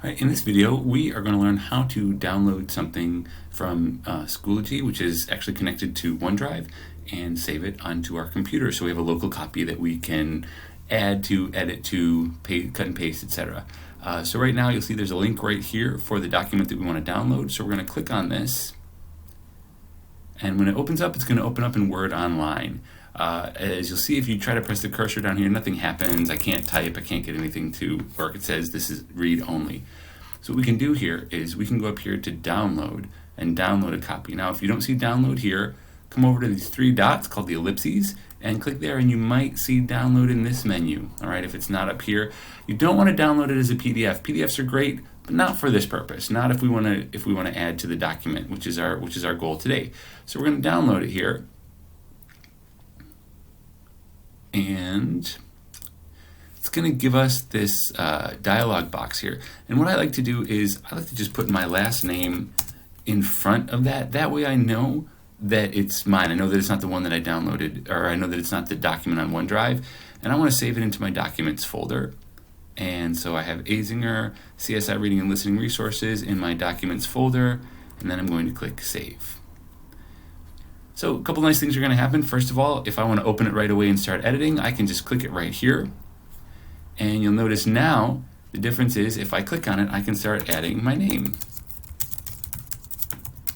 Alright, in this video, we are going to learn how to download something from Schoology, which is actually connected to OneDrive, and save it onto our computer. So we have a local copy that we can add to, edit to, cut and paste, etc. So right now, you'll see there's a link right here for the document that we want to download. So we're going to click on this. And when it opens up, it's going to open up in Word Online. As you'll see, if you try to press the cursor down here, nothing happens. I can't type, I can't get anything to work. It says this is read only. So what we can do here is we can go up here to download and download a copy. Now, if you don't see download here, come over to these three dots called the ellipses and click there, and you might see download in this menu. All right, if it's not up here, you don't want to download it as a PDF. PDFs are great, but not for this purpose. Not if we want to add to the document, which is our goal today. So we're going to download it here, and it's going to give us this dialog box here. And what I like to do is I like to just put my last name in front of that. That way I know that it's mine. I know that it's not the one that I downloaded, or I know that it's not the document on OneDrive, and I want to save it into my documents folder. And so I have Azinger CSI Reading and Listening Resources in my documents folder, and then I'm going to click save. So a couple nice things are going to happen. First of all, if I want to open it right away and start editing, I can just click it right here. And you'll notice now the difference is if I click on it, I can start adding my name.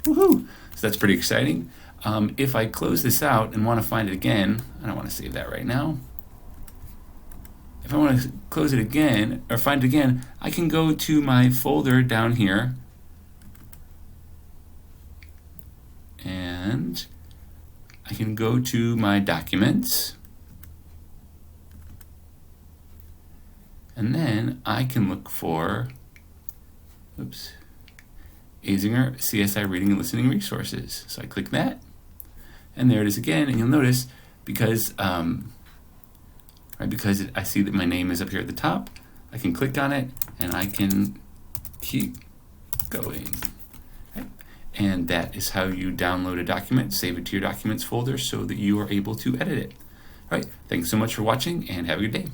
Woohoo! So that's pretty exciting. If I close this out and want to find it again, I don't want to save that right now. If I want to close it again or find it again, I can go to my folder down here, and I can go to my documents, and then I can look for, Azinger CSI Reading and Listening Resources. So I click that, and there it is again. And you'll notice because I see that my name is up here at the top, I can click on it and I can keep going. Right? And that is how you download a document, save it to your documents folder so that you are able to edit it. All right, thanks so much for watching and have a good day.